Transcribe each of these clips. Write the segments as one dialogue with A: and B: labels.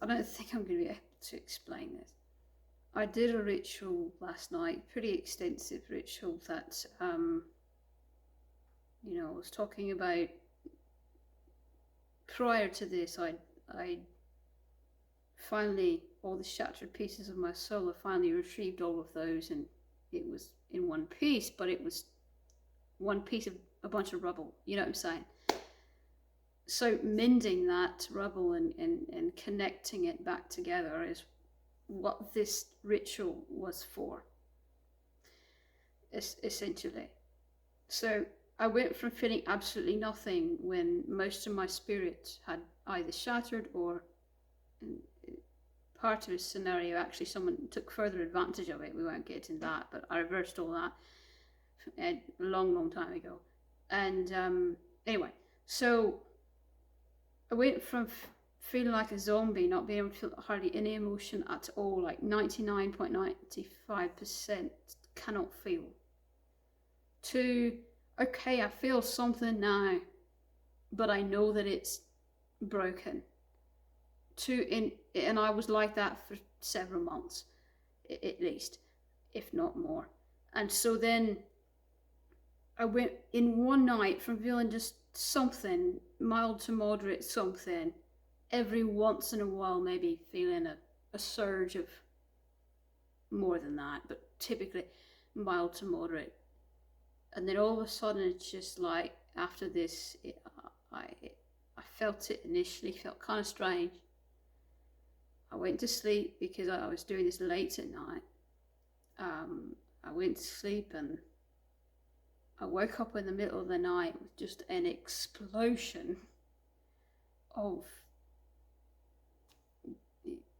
A: I don't think I'm going to be able to explain this. I did a ritual last night, pretty extensive ritual that, you know, I was talking about. Prior to this, I finally, all the shattered pieces of my soul, I finally retrieved all of those, and it was in one piece, but it was one piece of a bunch of rubble, you know what I'm saying? So mending that rubble and connecting it back together is what this ritual was for, essentially. So I went from feeling absolutely nothing when most of my spirit had either shattered or, in part of the scenario, actually someone took further advantage of it. We won't get into that, but I reversed all that a long time ago. And anyway, so I went from feeling like a zombie, not being able to feel hardly any emotion at all, like 99.95% cannot feel, to, okay, I feel something now, but I know that it's broken. And I was like that for several months, at least, if not more. And so then I went in one night from feeling just something, mild to moderate something, every once in a while maybe feeling a surge of more than that, but typically mild to moderate. And then all of a sudden it's just like, after this, I felt it initially, felt kind of strange. I went to sleep because I was doing this late at night. I went to sleep and I woke up in the middle of the night with just an explosion of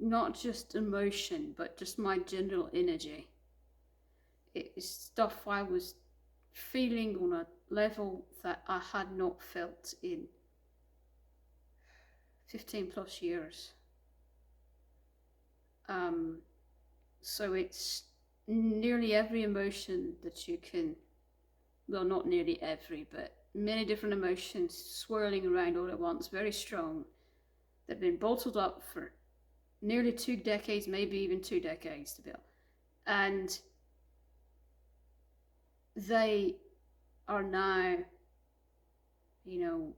A: not just emotion, but just my general energy. It is stuff I was feeling on a level that I had not felt in 15 plus years. So it's nearly every emotion that you can, well, not nearly every, but many different emotions swirling around all at once, very strong, that have been bottled up for nearly 2 decades, maybe even 2 decades to build. And they are now, you know,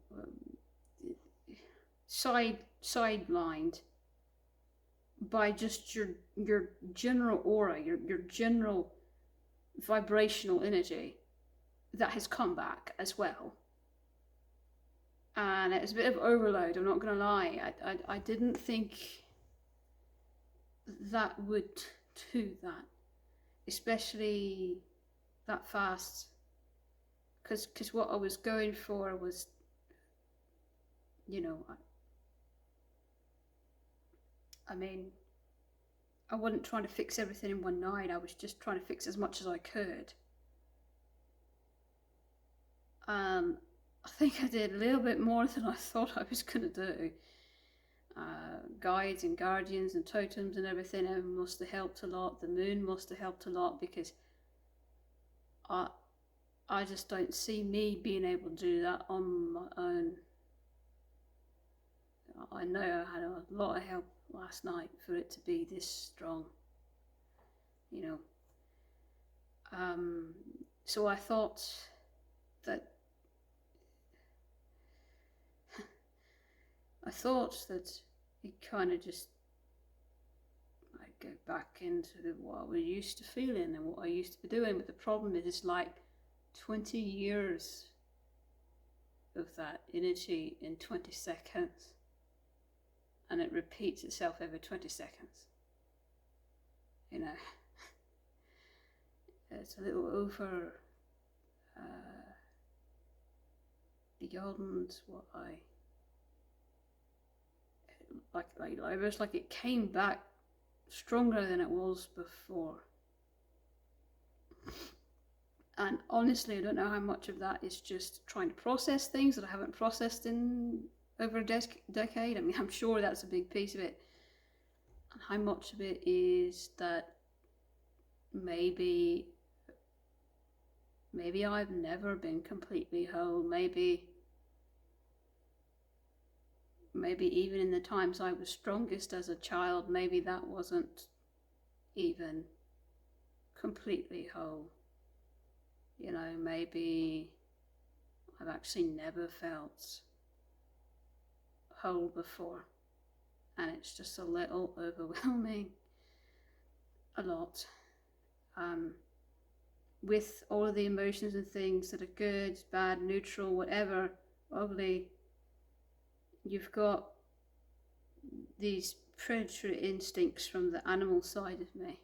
A: sidelined by just your general aura, your general vibrational energy that has come back as well. And it's a bit of overload, I'm not gonna lie. I didn't think that would do that, especially that fast, because what I was going for was, you know, I mean, I wasn't trying to fix everything in one night. I was just trying to fix as much as I could. I think I did a little bit more than I thought I was going to do. Guides and guardians and totems and everything must have helped a lot. The moon must have helped a lot, because I just don't see me being able to do that on my own. I know I had a lot of help last night for it to be this strong, you know. So I thought that it kind of just, I'd go back into what I was used to feeling and what I used to be doing. But the problem is, it's like 20 years of that energy in 20 seconds. And it repeats itself every 20 seconds. You know, it's a little over beyond what I like. It was like it came back stronger than it was before. And honestly, I don't know how much of that is just trying to process things that I haven't processed in over a decade. I mean, I'm sure that's a big piece of it. And how much of it is that maybe I've never been completely whole. Maybe maybe even in the times I was strongest as a child, maybe that wasn't even completely whole. You know, maybe I've actually never felt whole before, and it's just a little overwhelming, a lot. With all of the emotions and things that are good, bad, neutral, whatever, ugly, you've got these predatory instincts from the animal side of me.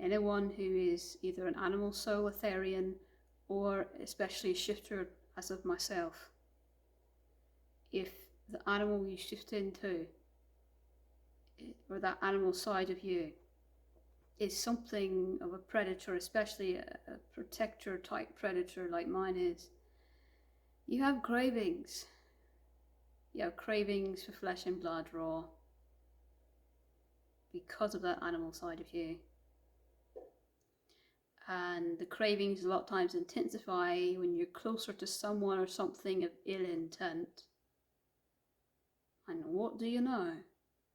A: Anyone who is either an animal soul Etherian or especially a shifter as of myself, if the animal you shift into, or that animal side of you, is something of a predator, especially a protector type predator like mine is, you have cravings. You have cravings for flesh and blood raw because of that animal side of you. And the cravings a lot of times intensify when you're closer to someone or something of ill intent. And what do you know?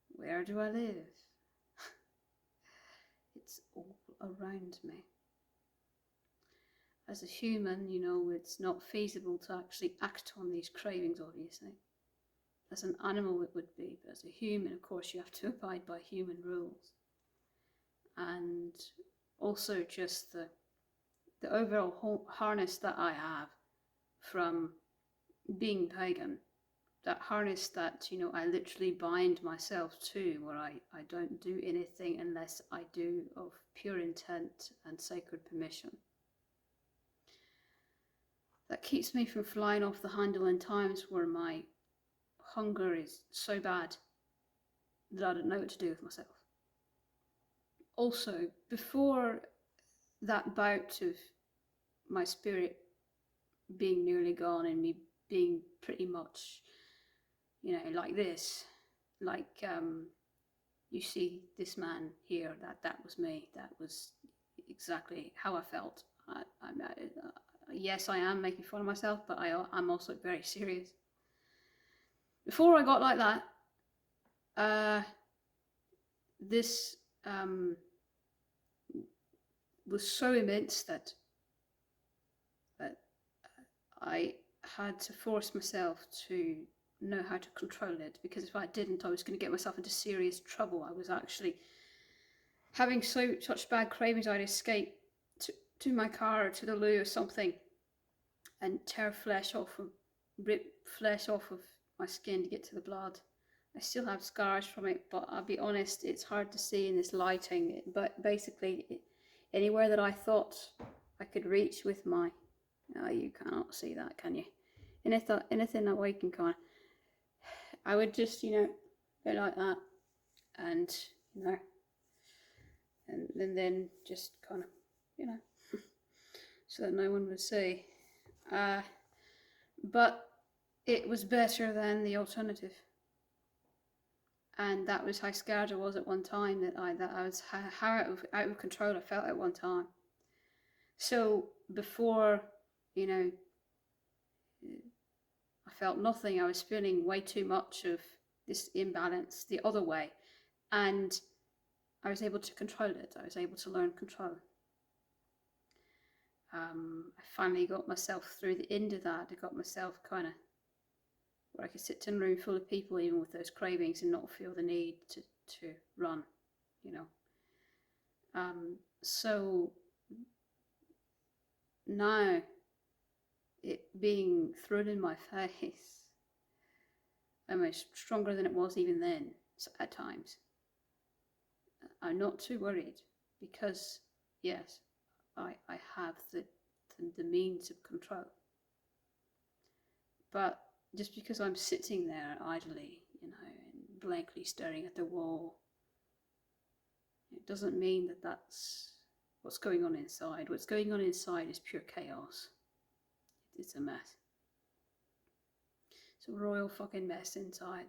A: Where do I live? It's all around me. As a human, you know, it's not feasible to actually act on these cravings, obviously. As an animal it would be, but as a human, of course, you have to abide by human rules. And also just the overall harness that I have from being pagan, that harness that, you know, I literally bind myself to, where I don't do anything unless I do of pure intent and sacred permission. That keeps me from flying off the handle in times where my hunger is so bad that I don't know what to do with myself. Also, before that bout of my spirit being nearly gone and me being pretty much, you know, like this, like you see this man here, that was me. That was exactly how I felt. Yes, I am making fun of myself, but I'm also very serious. Before I got like that, this was so immense that I had to force myself to know how to control it, because if I didn't, I was going to get myself into serious trouble. I was actually having such bad cravings, I'd escape to my car or to the loo or something and tear flesh off, and rip flesh off of my skin to get to the blood. I still have scars from it, but I'll be honest, it's hard to see in this lighting. But basically, anywhere that I thought I could reach with my, you cannot see that, can you? Anything that way can kind of, I would just, you know, go like that, and you know, and then just kind of, you know, so that no one would see. But it was better than the alternative. And that was how scared I was at one time, that I was how out of control I felt at one time. So before, you know, I felt nothing. I was feeling way too much of this imbalance the other way. And I was able to control it. I was able to learn control. I finally got myself through the end of that. I got myself kind of where I could sit in a room full of people, even with those cravings, and not feel the need to run, you know. So now, it being thrown in my face, almost stronger than it was even then at times, I'm not too worried, because yes, I have the means of control. But just because I'm sitting there idly, you know, and blankly staring at the wall, it doesn't mean that that's what's going on inside. What's going on inside is pure chaos. It's a mess. It's a royal fucking mess inside.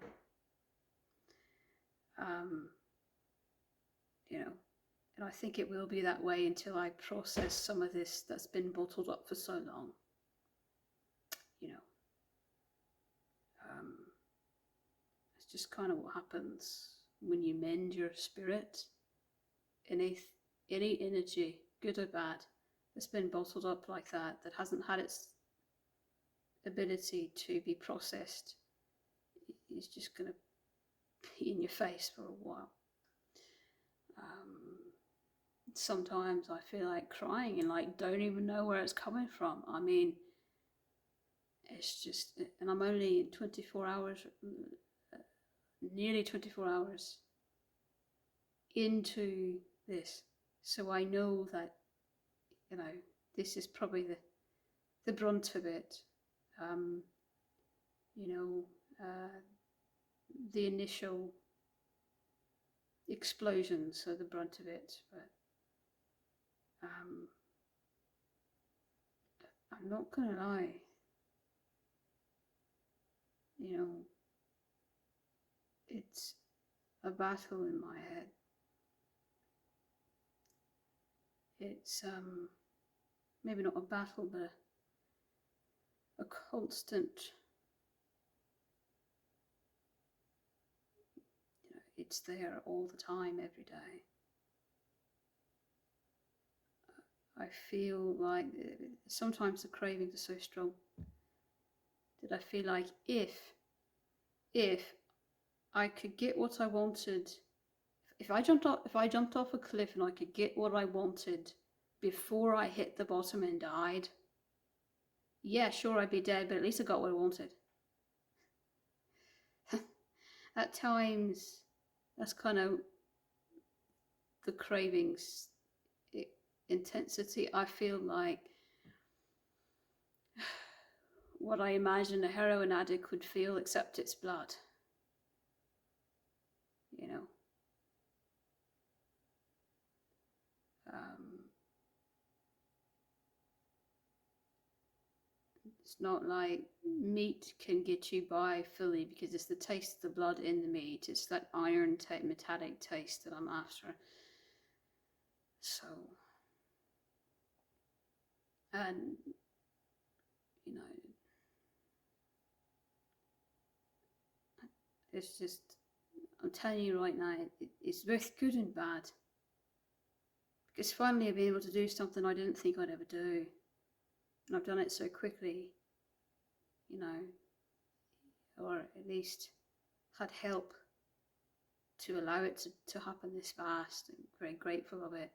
A: You know, and I think it will be that way until I process some of this that's been bottled up for so long. You know, just kind of what happens when you mend your spirit. Any energy, good or bad, that's been bottled up like that hasn't had its ability to be processed, is just going to be in your face for a while. Sometimes I feel like crying and like don't even know where it's coming from. I mean, it's just, and I'm only 24 hours, nearly 24 hours into this, so I know that, you know, this is probably the brunt of it. You know, the initial explosions are the brunt of it, but I'm not gonna lie, you know, it's a battle in my head. It's maybe not a battle, but a constant, you know, it's there all the time, every day. I feel like sometimes the cravings are so strong that I feel like if I could get what I wanted, if I jumped off a cliff and I could get what I wanted before I hit the bottom and died, yeah, sure, I'd be dead, but at least I got what I wanted. At times, that's kind of the cravings intensity. I feel like what I imagine a heroin addict would feel, except it's blood. You know. It's not like meat can get you by fully because it's the taste of the blood in the meat. It's that iron metallic taste that I'm after. So, and you know, it's just, I'm telling you right now, it's both good and bad. Because finally I've been able to do something I didn't think I'd ever do. And I've done it so quickly, you know, or at least had help to allow it to happen this fast, and very grateful of it.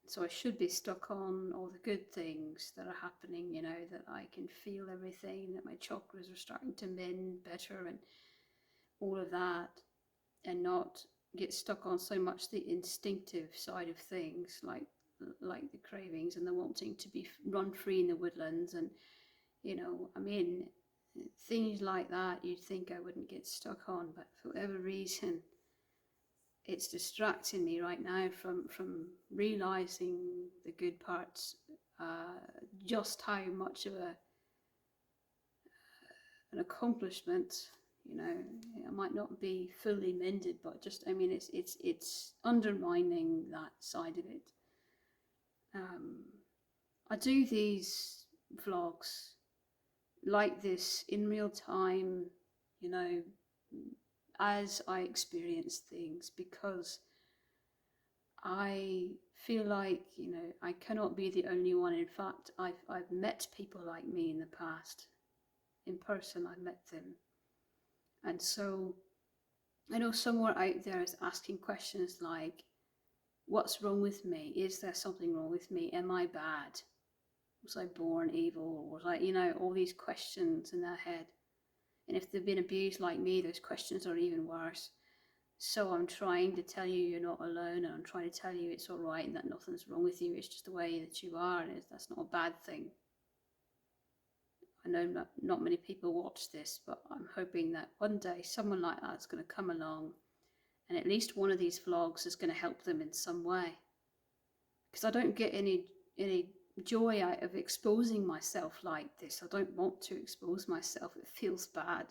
A: So I should be stuck on all the good things that are happening, you know, that I can feel everything, that my chakras are starting to mend better and all of that, and not get stuck on so much the instinctive side of things, like the cravings and the wanting to be run free in the woodlands. And, you know, I mean, things like that you'd think I wouldn't get stuck on, but for whatever reason, it's distracting me right now from realizing the good parts, just how much of an accomplishment, you know. I might not be fully mended, but just, I mean, it's undermining that side of it. I do these vlogs like this in real time, you know, as I experience things, because I feel like, you know, I cannot be the only one. In fact, I've met people like me in the past. In person, I've met them. And so I know somewhere out there is asking questions like, what's wrong with me? Is there something wrong with me? Am I bad? Was I born evil? Or was I, you know, all these questions in their head. And if they've been abused like me, those questions are even worse. So I'm trying to tell you you're not alone, and I'm trying to tell you it's all right and that nothing's wrong with you. It's just the way that you are, and that's not a bad thing. I know not many people watch this, but I'm hoping that one day someone like that's going to come along, and at least one of these vlogs is going to help them in some way. Because I don't get any joy out of exposing myself like this. I don't want to expose myself. It feels bad.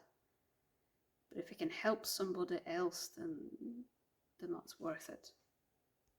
A: But if it can help somebody else, then that's worth it.